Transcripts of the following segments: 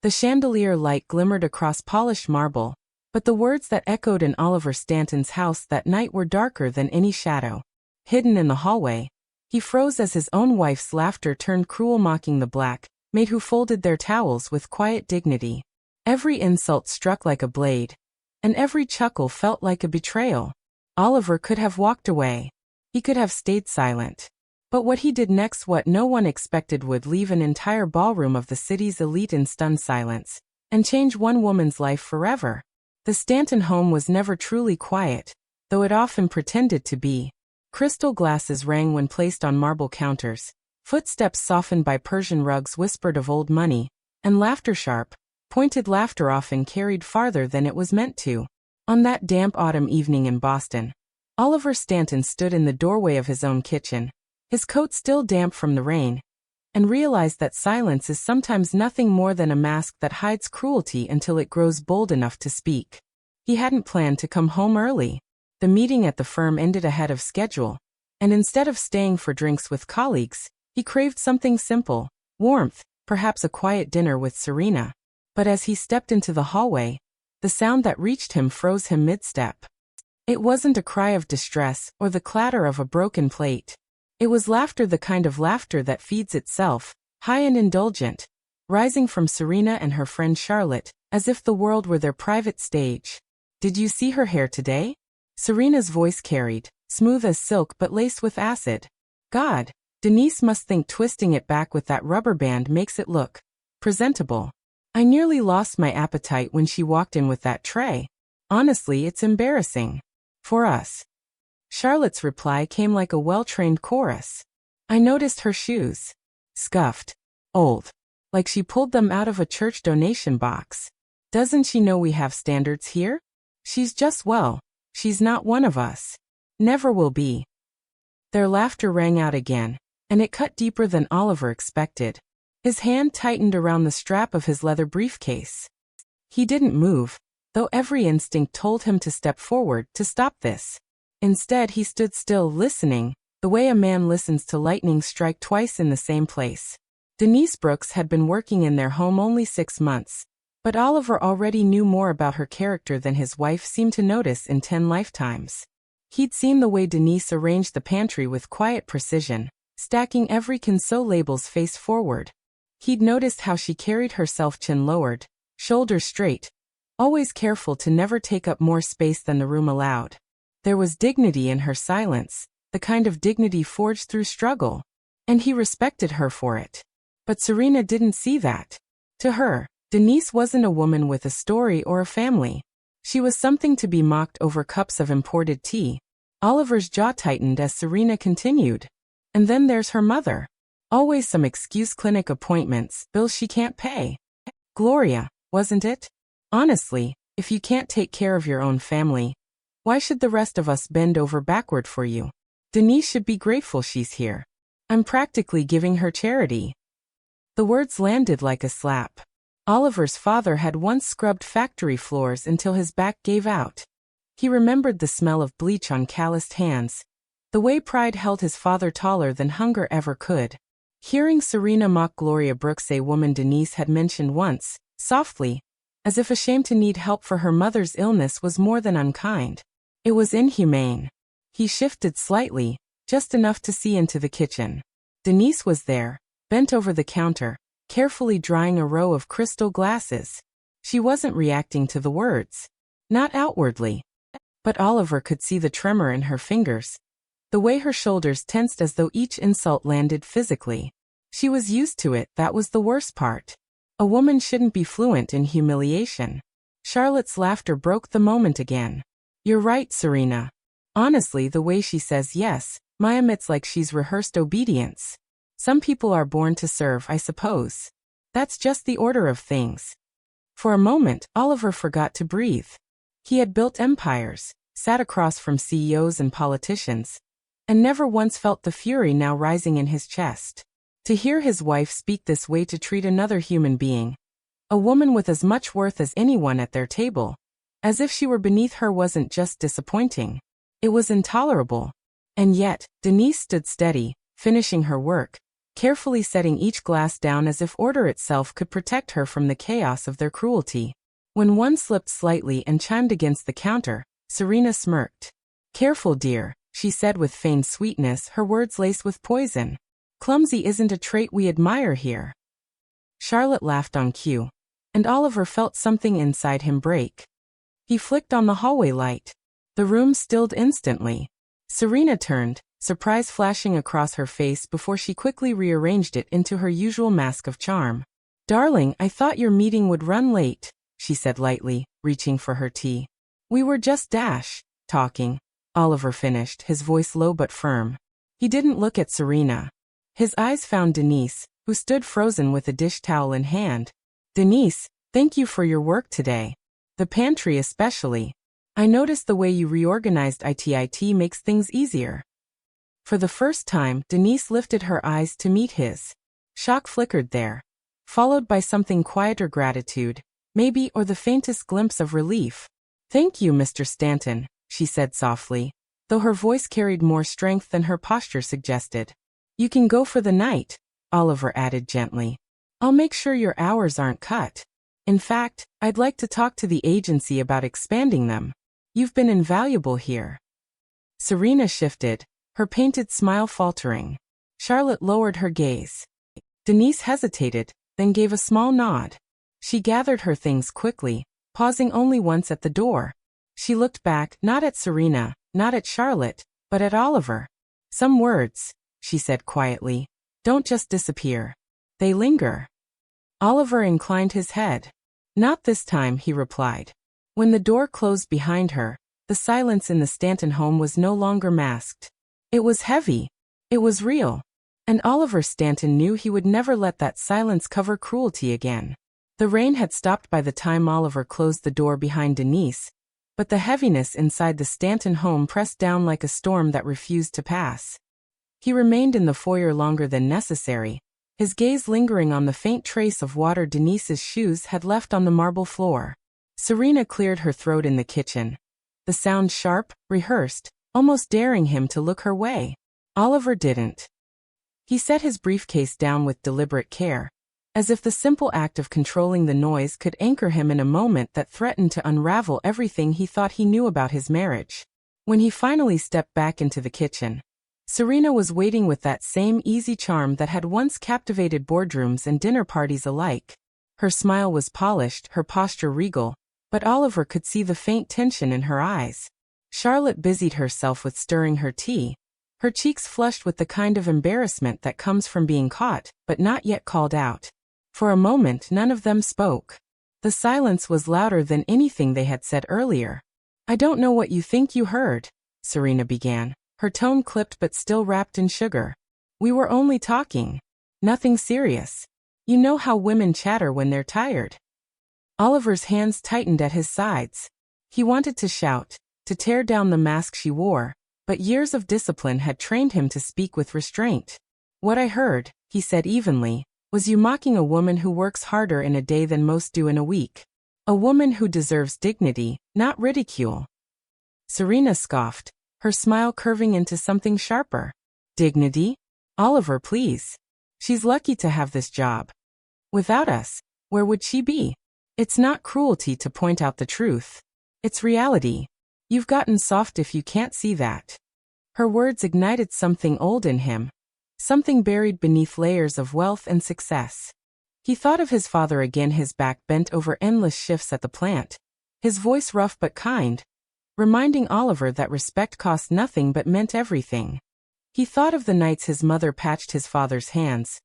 The chandelier light glimmered across polished marble, but the words that echoed in Oliver Stanton's house that night were darker than any shadow. Hidden in the hallway, he froze as his own wife's laughter turned cruel, mocking the black maid who folded their towels with quiet dignity. Every insult struck like a blade, and every chuckle felt like a betrayal. Oliver could have walked away. He could have stayed silent. But what he did next, what no one expected, would leave an entire ballroom of the city's elite in stunned silence, and change one woman's life forever. The Stanton home was never truly quiet, though it often pretended to be. Crystal glasses rang when placed on marble counters. Footsteps softened by Persian rugs whispered of old money, and laughter, sharp, pointed laughter, often carried farther than it was meant to. On that damp autumn evening in Boston, Oliver Stanton stood in the doorway of his own kitchen, his coat still damp from the rain, and realized that silence is sometimes nothing more than a mask that hides cruelty until it grows bold enough to speak. He hadn't planned to come home early. The meeting at the firm ended ahead of schedule, and instead of staying for drinks with colleagues, he craved something simple, warmth, perhaps a quiet dinner with Serena. But as he stepped into the hallway, the sound that reached him froze him mid-step. It wasn't a cry of distress or the clatter of a broken plate. It was laughter, the kind of laughter that feeds itself, high and indulgent, rising from Serena and her friend Charlotte, as if the world were their private stage. "Did you see her hair today?" Serena's voice carried, smooth as silk but laced with acid. "God, Denise must think twisting it back with that rubber band makes it look presentable. I nearly lost my appetite when she walked in with that tray. Honestly, it's embarrassing. For us." Charlotte's reply came like a well-trained chorus. "I noticed her shoes. Scuffed. Old. Like she pulled them out of a church donation box. Doesn't she know we have standards here? She's just, well, she's not one of us. Never will be." Their laughter rang out again, and it cut deeper than Oliver expected. His hand tightened around the strap of his leather briefcase. He didn't move, though every instinct told him to step forward to stop this. Instead, he stood still, listening, the way a man listens to lightning strike twice in the same place. Denise Brooks had been working in their home only 6 months, but Oliver already knew more about her character than his wife seemed to notice in 10 lifetimes. He'd seen the way Denise arranged the pantry with quiet precision, stacking every console labels face forward. He'd noticed how she carried herself, chin lowered, shoulders straight, always careful to never take up more space than the room allowed. There was dignity in her silence, the kind of dignity forged through struggle, and he respected her for it. But Serena didn't see that. To her, Denise wasn't a woman with a story or a family. She was something to be mocked over cups of imported tea. Oliver's jaw tightened as Serena continued. "And then there's her mother. Always some excuse, clinic appointments, bills she can't pay. Gloria, wasn't it? Honestly, if you can't take care of your own family, why should the rest of us bend over backward for you? Denise should be grateful she's here. I'm practically giving her charity." The words landed like a slap. Oliver's father had once scrubbed factory floors until his back gave out. He remembered the smell of bleach on calloused hands, the way pride held his father taller than hunger ever could. Hearing Serena mock Gloria Brooks, a woman Denise had mentioned once, softly, as if ashamed to need help for her mother's illness, was more than unkind. It was inhumane. He shifted slightly, just enough to see into the kitchen. Denise was there, bent over the counter, carefully drying a row of crystal glasses. She wasn't reacting to the words. Not outwardly. But Oliver could see the tremor in her fingers, the way her shoulders tensed as though each insult landed physically. She was used to it, that was the worst part. A woman shouldn't be fluent in humiliation. Charlotte's laughter broke the moment again. "You're right, Serena. Honestly, the way she says yes, Maya, it's like she's rehearsed obedience. Some people are born to serve, I suppose. That's just the order of things." For a moment, Oliver forgot to breathe. He had built empires, sat across from CEOs and politicians, and never once felt the fury now rising in his chest. To hear his wife speak this way, to treat another human being, a woman with as much worth as anyone at their table, as if she were beneath her, wasn't just disappointing. It was intolerable. And yet, Denise stood steady, finishing her work, carefully setting each glass down as if order itself could protect her from the chaos of their cruelty. When one slipped slightly and chimed against the counter, Serena smirked. "Careful, dear," she said with feigned sweetness, her words laced with poison. "Clumsy isn't a trait we admire here." Charlotte laughed on cue, and Oliver felt something inside him break. He flicked on the hallway light. The room stilled instantly. Serena turned, surprise flashing across her face before she quickly rearranged it into her usual mask of charm. "Darling, I thought your meeting would run late," she said lightly, reaching for her tea. "We were just talking," Oliver finished, his voice low but firm. He didn't look at Serena. His eyes found Denise, who stood frozen with a dish towel in hand. "Denise, thank you for your work today. The pantry especially. I noticed the way you reorganized it makes things easier." For the first time, Denise lifted her eyes to meet his. Shock flickered there, followed by something quieter, gratitude, maybe, or the faintest glimpse of relief. "Thank you, Mr. Stanton," she said softly, though her voice carried more strength than her posture suggested. "You can go for the night," Oliver added gently. "I'll make sure your hours aren't cut. In fact, I'd like to talk to the agency about expanding them. You've been invaluable here." Serena shifted, her painted smile faltering. Charlotte lowered her gaze. Denise hesitated, then gave a small nod. She gathered her things quickly, pausing only once at the door. She looked back, not at Serena, not at Charlotte, but at Oliver. "Some words," she said quietly, "don't just disappear. They linger." Oliver inclined his head. "Not this time," he replied. When the door closed behind her, the silence in the Stanton home was no longer masked. It was heavy. It was real. And Oliver Stanton knew he would never let that silence cover cruelty again. The rain had stopped by the time Oliver closed the door behind Denise, but the heaviness inside the Stanton home pressed down like a storm that refused to pass. He remained in the foyer longer than necessary, his gaze lingering on the faint trace of water Denise's shoes had left on the marble floor. Serena cleared her throat in the kitchen, the sound sharp, rehearsed, almost daring him to look her way. Oliver didn't. He set his briefcase down with deliberate care, as if the simple act of controlling the noise could anchor him in a moment that threatened to unravel everything he thought he knew about his marriage. When he finally stepped back into the kitchen, Serena was waiting with that same easy charm that had once captivated boardrooms and dinner parties alike. Her smile was polished, her posture regal, but Oliver could see the faint tension in her eyes. Charlotte busied herself with stirring her tea, her cheeks flushed with the kind of embarrassment that comes from being caught, but not yet called out. For a moment none of them spoke. The silence was louder than anything they had said earlier. "I don't know what you think you heard," Serena began, her tone clipped but still wrapped in sugar. "We were only talking. Nothing serious. You know how women chatter when they're tired." Oliver's hands tightened at his sides. He wanted to shout, to tear down the mask she wore, but years of discipline had trained him to speak with restraint. "What I heard," he said evenly, "was you mocking a woman who works harder in a day than most do in a week. A woman who deserves dignity, not ridicule." Serena scoffed, her smile curving into something sharper. "Dignity? Oliver, please. She's lucky to have this job. Without us, where would she be? It's not cruelty to point out the truth. It's reality. You've gotten soft if you can't see that." Her words ignited something old in him, something buried beneath layers of wealth and success. He thought of his father again, his back bent over endless shifts at the plant, his voice rough but kind, reminding Oliver that respect cost nothing but meant everything. He thought of the nights his mother patched his father's hands,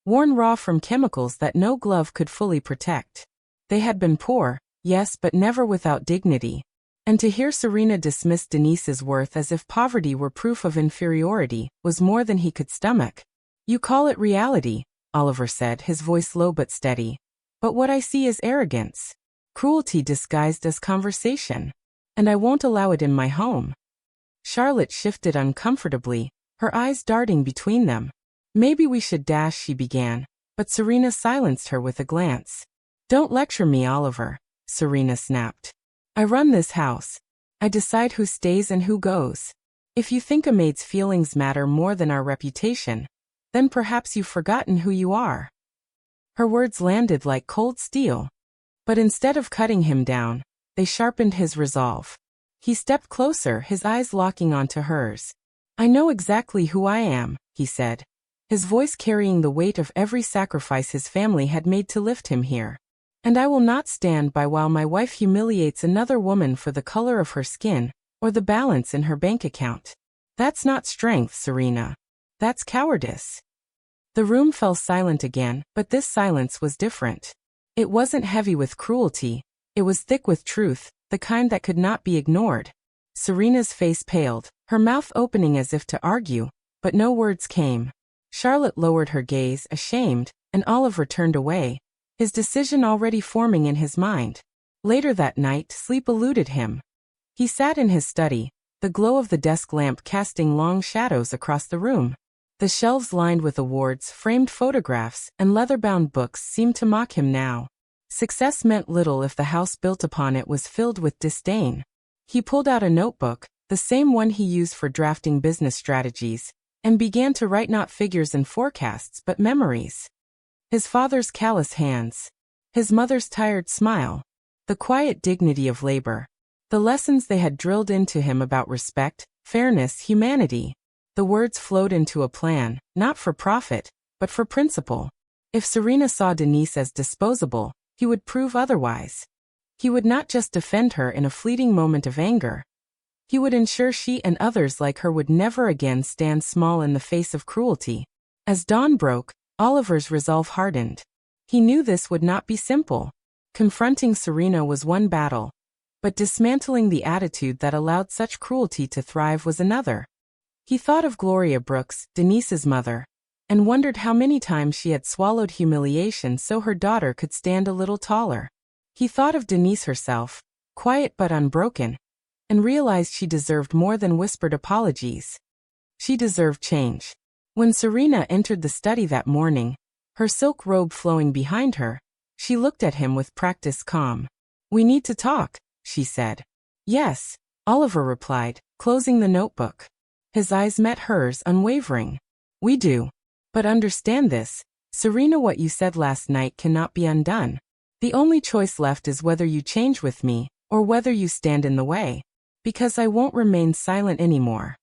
worn raw from chemicals that no glove could fully protect. They had been poor, yes, but never without dignity. And to hear Serena dismiss Denise's worth as if poverty were proof of inferiority was more than he could stomach. "You call it reality," Oliver said, his voice low but steady. "But what I see is arrogance. Cruelty disguised as conversation. And I won't allow it in my home." Charlotte shifted uncomfortably, her eyes darting between them. "Maybe we should she began, but Serena silenced her with a glance. "Don't lecture me, Oliver," Serena snapped. "I run this house. I decide who stays and who goes. If you think a maid's feelings matter more than our reputation, Then perhaps you've forgotten who you are. Her words landed like cold steel. But instead of cutting him down, they sharpened his resolve. He stepped closer, his eyes locking onto hers. I know exactly who I am, he said, his voice carrying the weight of every sacrifice his family had made to lift him here. And I will not stand by while my wife humiliates another woman for the color of her skin, or the balance in her bank account. That's not strength, Serena. That's cowardice. The room fell silent again, but this silence was different. It wasn't heavy with cruelty, it was thick with truth, the kind that could not be ignored. Serena's face paled, her mouth opening as if to argue, but no words came. Charlotte lowered her gaze, ashamed, and Oliver turned away, his decision already forming in his mind. Later that night, sleep eluded him. He sat in his study, the glow of the desk lamp casting long shadows across the room. The shelves lined with awards, framed photographs, and leather-bound books seemed to mock him now. Success meant little if the house built upon it was filled with disdain. He pulled out a notebook, the same one he used for drafting business strategies, and began to write not figures and forecasts but memories. His father's callous hands, his mother's tired smile, the quiet dignity of labor, the lessons they had drilled into him about respect, fairness, humanity. The words flowed into a plan, not for profit, but for principle. If Serena saw Denise as disposable, he would prove otherwise. He would not just defend her in a fleeting moment of anger. He would ensure she and others like her would never again stand small in the face of cruelty. As dawn broke, Oliver's resolve hardened. He knew this would not be simple. Confronting Serena was one battle, but dismantling the attitude that allowed such cruelty to thrive was another. He thought of Gloria Brooks, Denise's mother, and wondered how many times she had swallowed humiliation so her daughter could stand a little taller. He thought of Denise herself, quiet but unbroken, and realized she deserved more than whispered apologies. She deserved change. When Serena entered the study that morning, her silk robe flowing behind her, she looked at him with practiced calm. "We need to talk," she said. "Yes," Oliver replied, closing the notebook. His eyes met hers, unwavering. "We do. But understand this, Serena, what you said last night cannot be undone. The only choice left is whether you change with me, or whether you stand in the way. Because I won't remain silent anymore."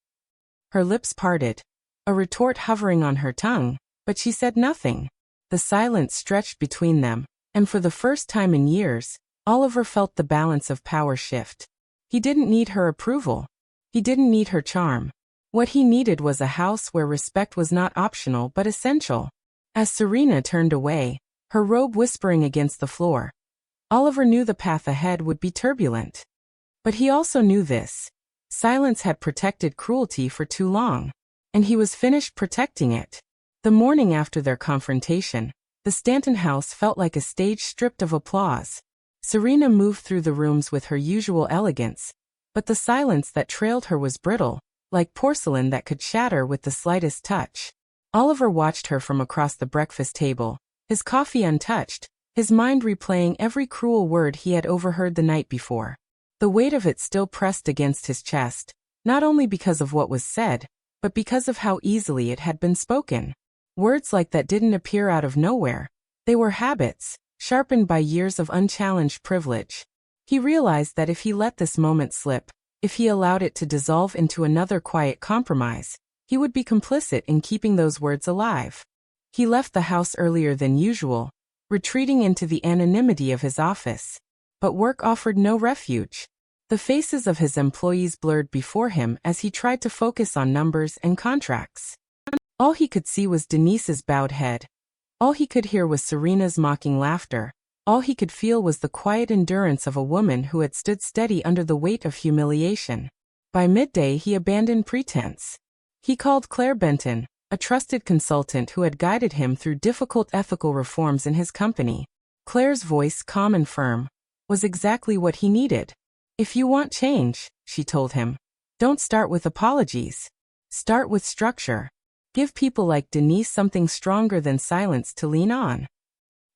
Her lips parted, a retort hovering on her tongue, but she said nothing. The silence stretched between them, and for the first time in years, Oliver felt the balance of power shift. He didn't need her approval. He didn't need her charm. What he needed was a house where respect was not optional but essential. As Serena turned away, her robe whispering against the floor, Oliver knew the path ahead would be turbulent. But he also knew this. Silence had protected cruelty for too long, and he was finished protecting it. The morning after their confrontation, the Stanton house felt like a stage stripped of applause. Serena moved through the rooms with her usual elegance, but the silence that trailed her was brittle, like porcelain that could shatter with the slightest touch. Oliver watched her from across the breakfast table, his coffee untouched, his mind replaying every cruel word he had overheard the night before. The weight of it still pressed against his chest, not only because of what was said, but because of how easily it had been spoken. Words like that didn't appear out of nowhere. They were habits, sharpened by years of unchallenged privilege. He realized that if he let this moment slip, if he allowed it to dissolve into another quiet compromise, he would be complicit in keeping those words alive. He left the house earlier than usual, retreating into the anonymity of his office. But work offered no refuge. The faces of his employees blurred before him as he tried to focus on numbers and contracts. All he could see was Denise's bowed head. All he could hear was Serena's mocking laughter. All he could feel was the quiet endurance of a woman who had stood steady under the weight of humiliation. By midday he abandoned pretense. He called Claire Benton, a trusted consultant who had guided him through difficult ethical reforms in his company. Claire's voice, calm and firm, was exactly what he needed. "If you want change," she told him, "don't start with apologies. Start with structure. Give people like Denise something stronger than silence to lean on."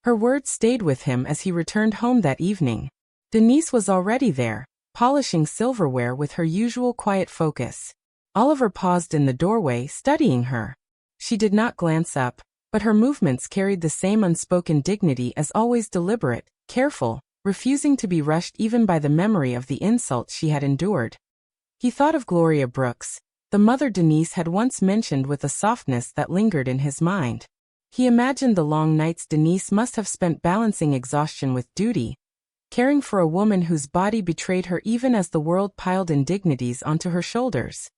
Her words stayed with him as he returned home that evening. Denise was already there, polishing silverware with her usual quiet focus. Oliver paused in the doorway, studying her. She did not glance up, but her movements carried the same unspoken dignity as always, deliberate, careful, refusing to be rushed even by the memory of the insults she had endured. He thought of Gloria Brooks, the mother Denise had once mentioned, with a softness that lingered in his mind. He imagined the long nights Denise must have spent balancing exhaustion with duty, caring for a woman whose body betrayed her even as the world piled indignities onto her shoulders.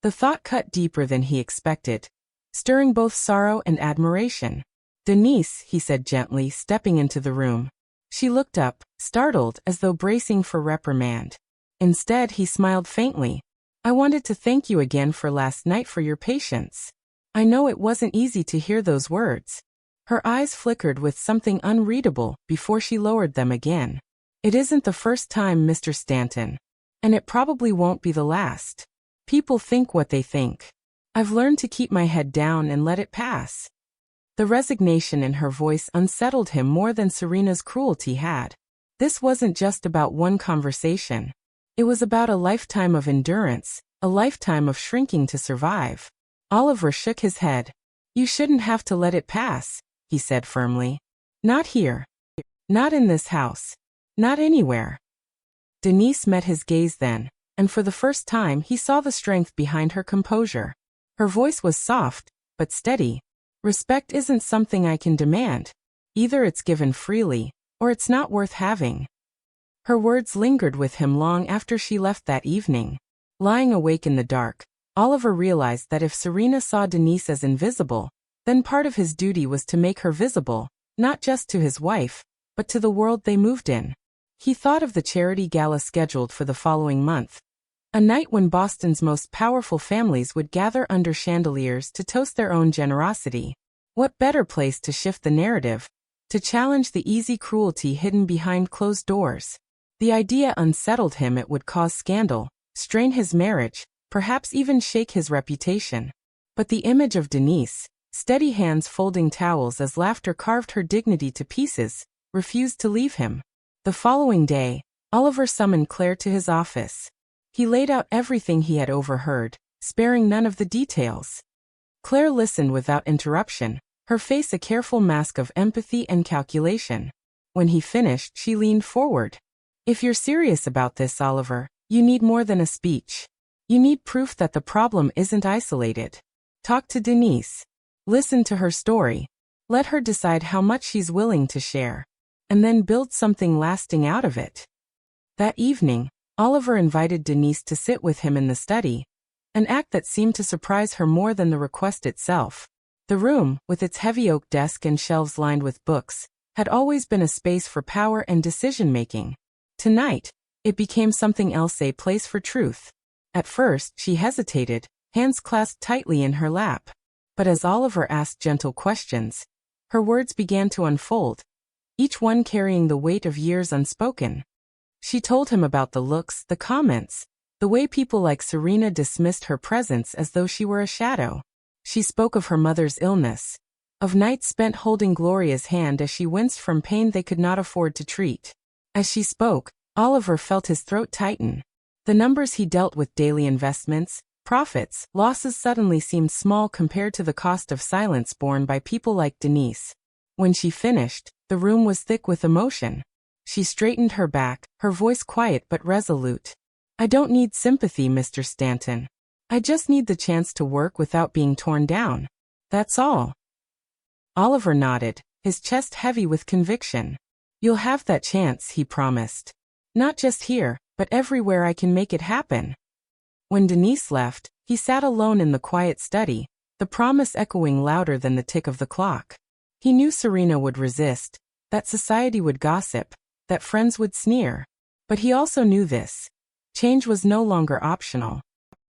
The thought cut deeper than he expected, stirring both sorrow and admiration. "Denise," he said gently, stepping into the room. She looked up, startled, as though bracing for reprimand. Instead, he smiled faintly. "I wanted to thank you again for last night, for your patience. I know it wasn't easy to hear those words." Her eyes flickered with something unreadable before she lowered them again. "It isn't the first time, Mr. Stanton. And it probably won't be the last. People think what they think. I've learned to keep my head down and let it pass." The resignation in her voice unsettled him more than Serena's cruelty had. This wasn't just about one conversation. It was about a lifetime of endurance, a lifetime of shrinking to survive. Oliver shook his head. "You shouldn't have to let it pass," he said firmly. "Not here. Not in this house. Not anywhere." Denise met his gaze then, and for the first time he saw the strength behind her composure. Her voice was soft, but steady. "Respect isn't something I can demand. Either it's given freely, or it's not worth having." Her words lingered with him long after she left that evening. Lying awake in the dark, Oliver realized that if Serena saw Denise as invisible, then part of his duty was to make her visible, not just to his wife, but to the world they moved in. He thought of the charity gala scheduled for the following month, a night when Boston's most powerful families would gather under chandeliers to toast their own generosity. What better place to shift the narrative, to challenge the easy cruelty hidden behind closed doors? The idea unsettled him. It would cause scandal, strain his marriage, perhaps even shake his reputation. But the image of Denise, steady hands folding towels as laughter carved her dignity to pieces, refused to leave him. The following day, Oliver summoned Claire to his office. He laid out everything he had overheard, sparing none of the details. Claire listened without interruption, her face a careful mask of empathy and calculation. When he finished, she leaned forward. "If you're serious about this, Oliver, you need more than a speech. You need proof that the problem isn't isolated. Talk to Denise. Listen to her story. Let her decide how much she's willing to share. And then build something lasting out of it." That evening, Oliver invited Denise to sit with him in the study, an act that seemed to surprise her more than the request itself. The room, with its heavy oak desk and shelves lined with books, had always been a space for power and decision-making. Tonight, it became something else, a place for truth. At first, she hesitated, hands clasped tightly in her lap. But as Oliver asked gentle questions, her words began to unfold, each one carrying the weight of years unspoken. She told him about the looks, the comments, the way people like Serena dismissed her presence as though she were a shadow. She spoke of her mother's illness, of nights spent holding Gloria's hand as she winced from pain they could not afford to treat. As she spoke, Oliver felt his throat tighten. The numbers he dealt with, daily investments, profits, losses, suddenly seemed small compared to the cost of silence borne by people like Denise. When she finished, the room was thick with emotion. She straightened her back, her voice quiet but resolute. "I don't need sympathy, Mr. Stanton. I just need the chance to work without being torn down. That's all." Oliver nodded, his chest heavy with conviction. "You'll have that chance," he promised. "Not just here, but everywhere I can make it happen." When Denise left, he sat alone in the quiet study, the promise echoing louder than the tick of the clock. He knew Serena would resist, that society would gossip, that friends would sneer. But he also knew this. Change was no longer optional.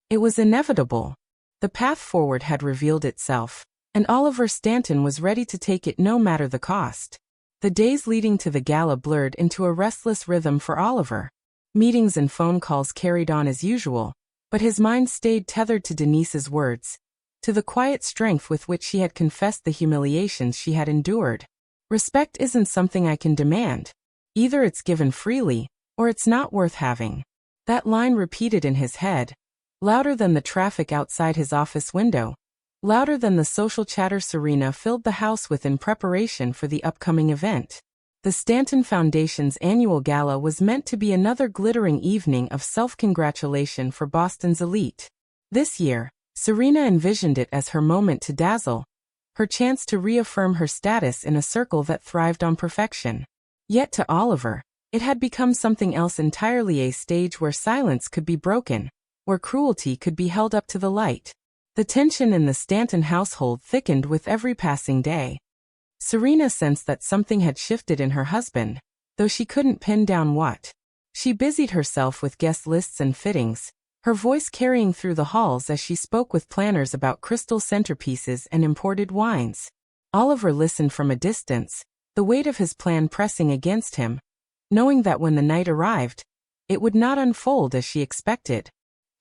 It was inevitable. The path forward had revealed itself, and Oliver Stanton was ready to take it no matter the cost. The days leading to the gala blurred into a restless rhythm for Oliver. Meetings and phone calls carried on as usual, but his mind stayed tethered to Denise's words, to the quiet strength with which she had confessed the humiliations she had endured. "Respect isn't something I can demand. Either it's given freely, or it's not worth having." That line repeated in his head, louder than the traffic outside his office window. Louder than the social chatter, Serena filled the house with in preparation for the upcoming event. The Stanton Foundation's annual gala was meant to be another glittering evening of self-congratulation for Boston's elite. This year, Serena envisioned it as her moment to dazzle, her chance to reaffirm her status in a circle that thrived on perfection. Yet to Oliver, it had become something else entirely, a stage where silence could be broken, where cruelty could be held up to the light. The tension in the Stanton household thickened with every passing day. Serena sensed that something had shifted in her husband, though she couldn't pin down what. She busied herself with guest lists and fittings, her voice carrying through the halls as she spoke with planners about crystal centerpieces and imported wines. Oliver listened from a distance, the weight of his plan pressing against him, knowing that when the night arrived, it would not unfold as she expected.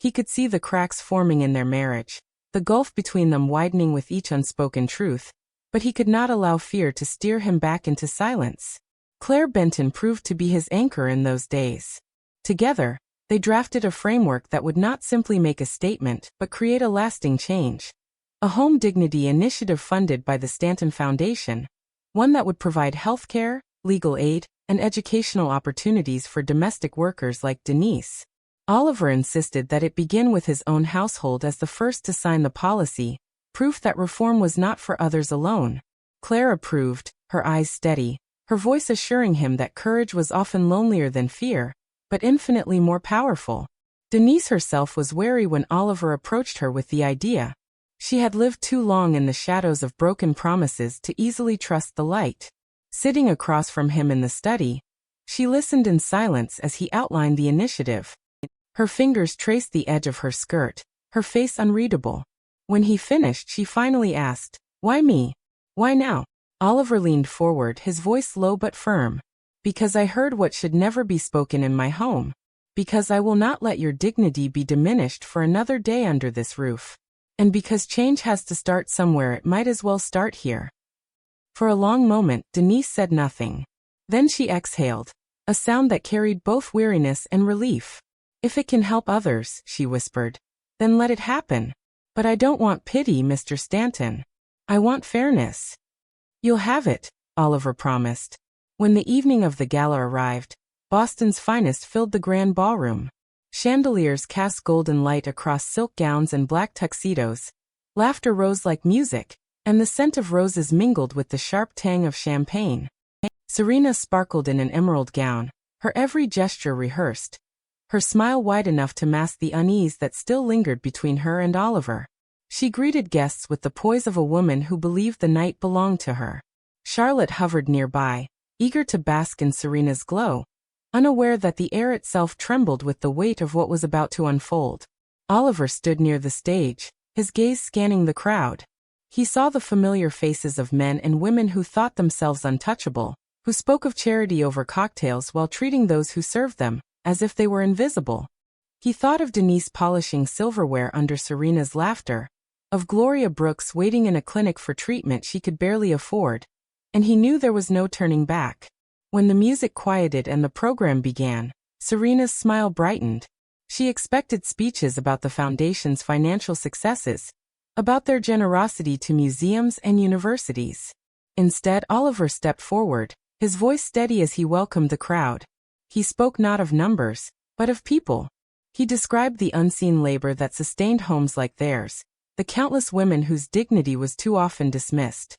He could see the cracks forming in their marriage, the gulf between them widening with each unspoken truth, but he could not allow fear to steer him back into silence. Claire Benton proved to be his anchor in those days. Together, they drafted a framework that would not simply make a statement but create a lasting change. A home dignity initiative funded by the Stanton Foundation, one that would provide healthcare, legal aid, and educational opportunities for domestic workers like Denise. Oliver insisted that it begin with his own household as the first to sign the policy, proof that reform was not for others alone. Claire approved, her eyes steady, her voice assuring him that courage was often lonelier than fear, but infinitely more powerful. Denise herself was wary when Oliver approached her with the idea. She had lived too long in the shadows of broken promises to easily trust the light. Sitting across from him in the study, she listened in silence as he outlined the initiative. Her fingers traced the edge of her skirt, her face unreadable. When he finished, she finally asked, "Why me? Why now?" Oliver leaned forward, his voice low but firm. "Because I heard what should never be spoken in my home. Because I will not let your dignity be diminished for another day under this roof. And because change has to start somewhere, it might as well start here." For a long moment, Denise said nothing. Then she exhaled, a sound that carried both weariness and relief. "If it can help others," she whispered, "then let it happen. But I don't want pity, Mr. Stanton. I want fairness." "You'll have it," Oliver promised. When the evening of the gala arrived, Boston's finest filled the grand ballroom. Chandeliers cast golden light across silk gowns and black tuxedos. Laughter rose like music, and the scent of roses mingled with the sharp tang of champagne. Serena sparkled in an emerald gown, her every gesture rehearsed, her smile wide enough to mask the unease that still lingered between her and Oliver. She greeted guests with the poise of a woman who believed the night belonged to her. Charlotte hovered nearby, eager to bask in Serena's glow, unaware that the air itself trembled with the weight of what was about to unfold. Oliver stood near the stage, his gaze scanning the crowd. He saw the familiar faces of men and women who thought themselves untouchable, who spoke of charity over cocktails while treating those who served them as if they were invisible. He thought of Denise polishing silverware under Serena's laughter, of Gloria Brooks waiting in a clinic for treatment she could barely afford, and he knew there was no turning back. When the music quieted and the program began, Serena's smile brightened. She expected speeches about the foundation's financial successes, about their generosity to museums and universities. Instead, Oliver stepped forward, his voice steady as he welcomed the crowd. He spoke not of numbers, but of people. He described the unseen labor that sustained homes like theirs, the countless women whose dignity was too often dismissed.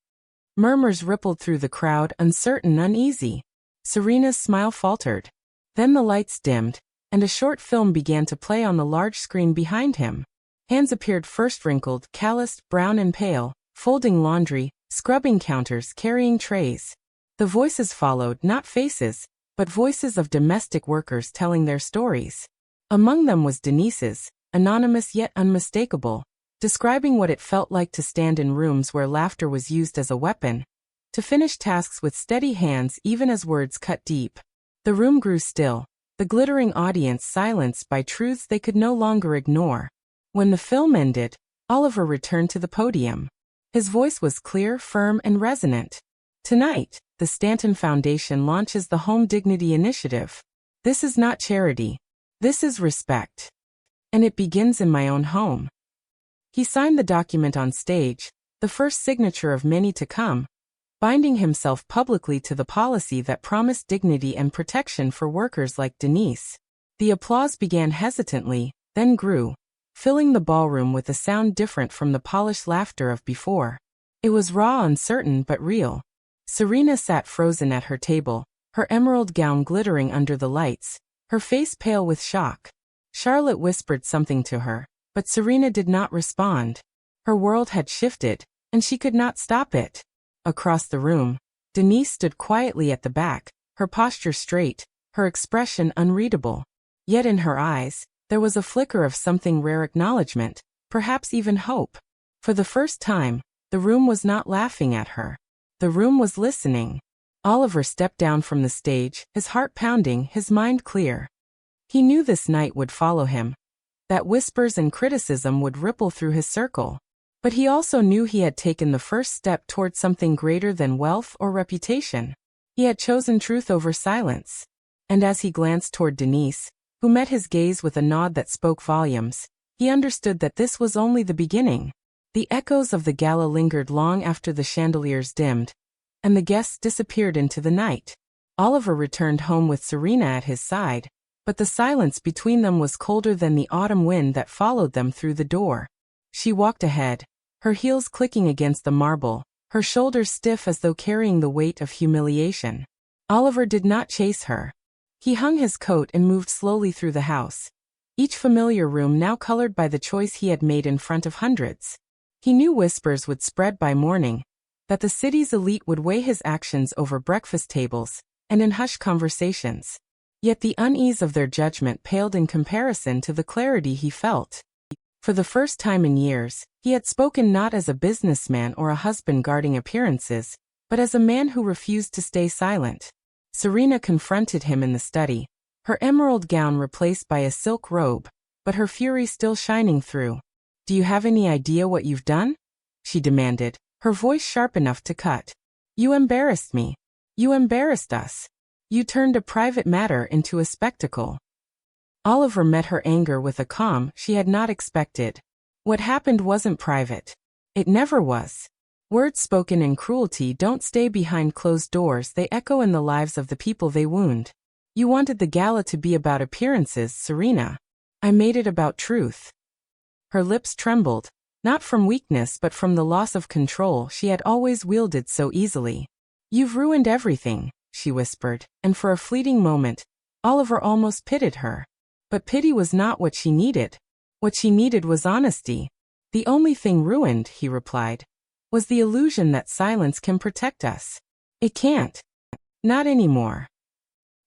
Murmurs rippled through the crowd, uncertain, uneasy. Serena's smile faltered. Then the lights dimmed, and a short film began to play on the large screen behind him. Hands appeared first, wrinkled, calloused, brown and pale, folding laundry, scrubbing counters, carrying trays. The voices followed, not faces, but voices of domestic workers telling their stories. Among them was Denise's, anonymous yet unmistakable, describing what it felt like to stand in rooms where laughter was used as a weapon, to finish tasks with steady hands even as words cut deep. The room grew still, the glittering audience silenced by truths they could no longer ignore. When the film ended, Oliver returned to the podium. His voice was clear, firm, and resonant. "Tonight, the Stanton Foundation launches the Home Dignity Initiative. This is not charity. This is respect. And it begins in my own home." He signed the document on stage, the first signature of many to come, binding himself publicly to the policy that promised dignity and protection for workers like Denise. The applause began hesitantly, then grew, filling the ballroom with a sound different from the polished laughter of before. It was raw, uncertain, but real. Serena sat frozen at her table, her emerald gown glittering under the lights, her face pale with shock. Charlotte whispered something to her, but Serena did not respond. Her world had shifted, and she could not stop it. Across the room, Denise stood quietly at the back, her posture straight, her expression unreadable. Yet in her eyes, there was a flicker of something rare: acknowledgement, perhaps even hope. For the first time, the room was not laughing at her. The room was listening. Oliver stepped down from the stage, his heart pounding, his mind clear. He knew this night would follow him, that whispers and criticism would ripple through his circle. But he also knew he had taken the first step toward something greater than wealth or reputation. He had chosen truth over silence. And as he glanced toward Denise, who met his gaze with a nod that spoke volumes, he understood that this was only the beginning. The echoes of the gala lingered long after the chandeliers dimmed, and the guests disappeared into the night. Oliver returned home with Serena at his side, but the silence between them was colder than the autumn wind that followed them through the door. She walked ahead, her heels clicking against the marble, her shoulders stiff as though carrying the weight of humiliation. Oliver did not chase her. He hung his coat and moved slowly through the house, each familiar room now colored by the choice he had made in front of hundreds. He knew whispers would spread by morning, that the city's elite would weigh his actions over breakfast tables and in hushed conversations. Yet the unease of their judgment paled in comparison to the clarity he felt. For the first time in years, he had spoken not as a businessman or a husband guarding appearances, but as a man who refused to stay silent. Serena confronted him in the study, her emerald gown replaced by a silk robe, but her fury still shining through. "Do you have any idea what you've done?" she demanded, her voice sharp enough to cut. "You embarrassed me. You embarrassed us. You turned a private matter into a spectacle." Oliver met her anger with a calm she had not expected. "What happened wasn't private. It never was. Words spoken in cruelty don't stay behind closed doors, they echo in the lives of the people they wound. You wanted the gala to be about appearances, Serena. I made it about truth." Her lips trembled, not from weakness but from the loss of control she had always wielded so easily. "You've ruined everything," she whispered, and for a fleeting moment, Oliver almost pitied her. But pity was not what she needed. What she needed was honesty. "The only thing ruined," he replied, "was the illusion that silence can protect us. It can't. Not anymore."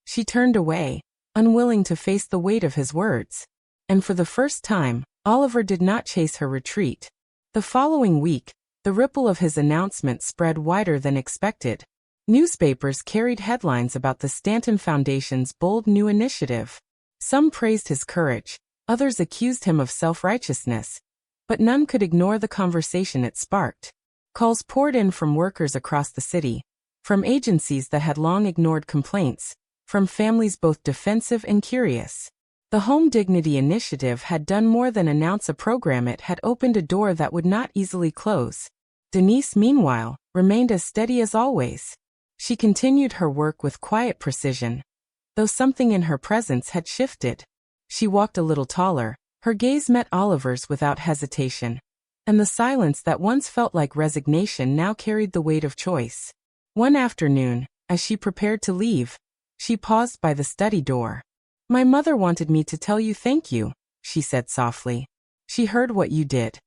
She turned away, unwilling to face the weight of his words. And for the first time, Oliver did not chase her retreat. The following week, the ripple of his announcement spread wider than expected. Newspapers carried headlines about the Stanton Foundation's bold new initiative. Some praised his courage, others accused him of self-righteousness, but none could ignore the conversation it sparked. Calls poured in from workers across the city, from agencies that had long ignored complaints, from families both defensive and curious. The Home Dignity Initiative had done more than announce a program, it had opened a door that would not easily close. Denise, meanwhile, remained as steady as always. She continued her work with quiet precision, though something in her presence had shifted. She walked a little taller, her gaze met Oliver's without hesitation, and the silence that once felt like resignation now carried the weight of choice. One afternoon, as she prepared to leave, she paused by the study door. "My mother wanted me to tell you thank you," she said softly. "She heard what you did.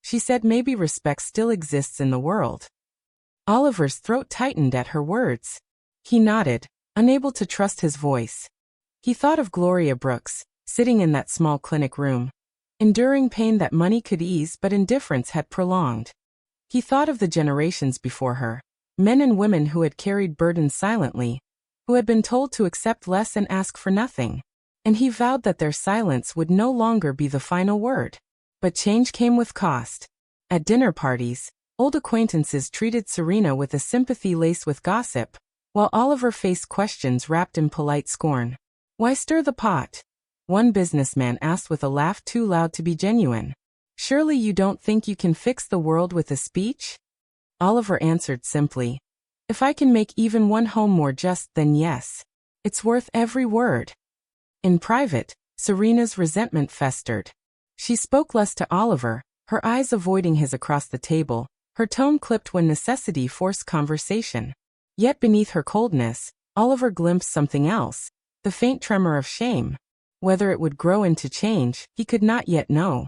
She said maybe respect still exists in the world." Oliver's throat tightened at her words. He nodded, unable to trust his voice. He thought of Gloria Brooks, sitting in that small clinic room, enduring pain that money could ease but indifference had prolonged. He thought of the generations before her, men and women who had carried burdens silently, who had been told to accept less and ask for nothing. And he vowed that their silence would no longer be the final word. But change came with cost. At dinner parties, old acquaintances treated Serena with a sympathy laced with gossip, while Oliver faced questions wrapped in polite scorn. "Why stir the pot?" one businessman asked with a laugh too loud to be genuine. Surely you don't think you can fix the world with a speech? Oliver answered simply, if I can make even one home more just, then yes. It's worth every word. In private, Serena's resentment festered. She spoke less to Oliver, her eyes avoiding his across the table, her tone clipped when necessity forced conversation. Yet beneath her coldness, Oliver glimpsed something else, the faint tremor of shame. Whether it would grow into change, he could not yet know.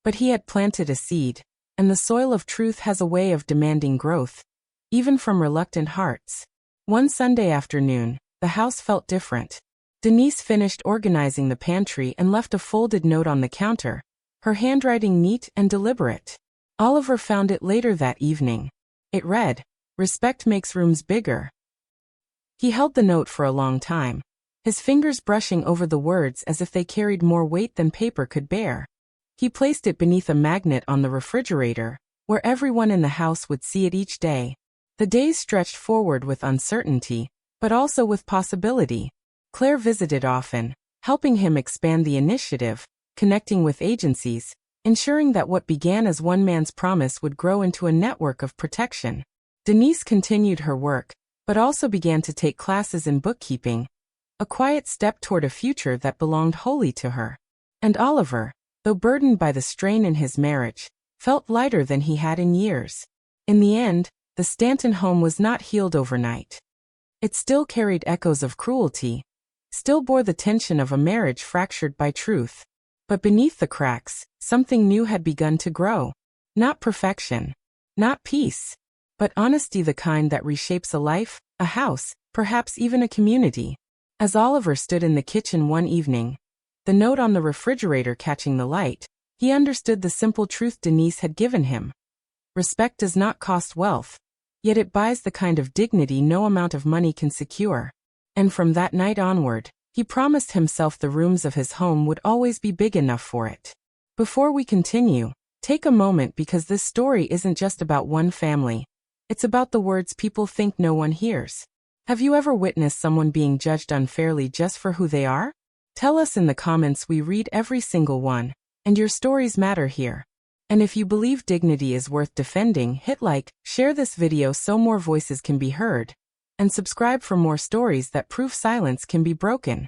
But he had planted a seed, and the soil of truth has a way of demanding growth, even from reluctant hearts. One Sunday afternoon, the house felt different. Denise finished organizing the pantry and left a folded note on the counter, her handwriting neat and deliberate. Oliver found it later that evening. It read, "Respect makes rooms bigger." He held the note for a long time, his fingers brushing over the words as if they carried more weight than paper could bear. He placed it beneath a magnet on the refrigerator, where everyone in the house would see it each day. The days stretched forward with uncertainty, but also with possibility. Claire visited often, helping him expand the initiative, connecting with agencies, ensuring that what began as one man's promise would grow into a network of protection. Denise continued her work, but also began to take classes in bookkeeping, a quiet step toward a future that belonged wholly to her. And Oliver, though burdened by the strain in his marriage, felt lighter than he had in years. In the end, the Stanton home was not healed overnight. It still carried echoes of cruelty, still bore the tension of a marriage fractured by truth. But beneath the cracks, something new had begun to grow. Not perfection, not peace, but honesty, the kind that reshapes a life, a house, perhaps even a community. As Oliver stood in the kitchen one evening, the note on the refrigerator catching the light, he understood the simple truth Denise had given him. Respect does not cost wealth, yet it buys the kind of dignity no amount of money can secure. And from that night onward, he promised himself the rooms of his home would always be big enough for it. Before we continue, take a moment, because this story isn't just about one family. It's about the words people think no one hears. Have you ever witnessed someone being judged unfairly just for who they are? Tell us in the comments. We read every single one, and your stories matter here. And if you believe dignity is worth defending, hit like, share this video so more voices can be heard, and subscribe for more stories that prove silence can be broken.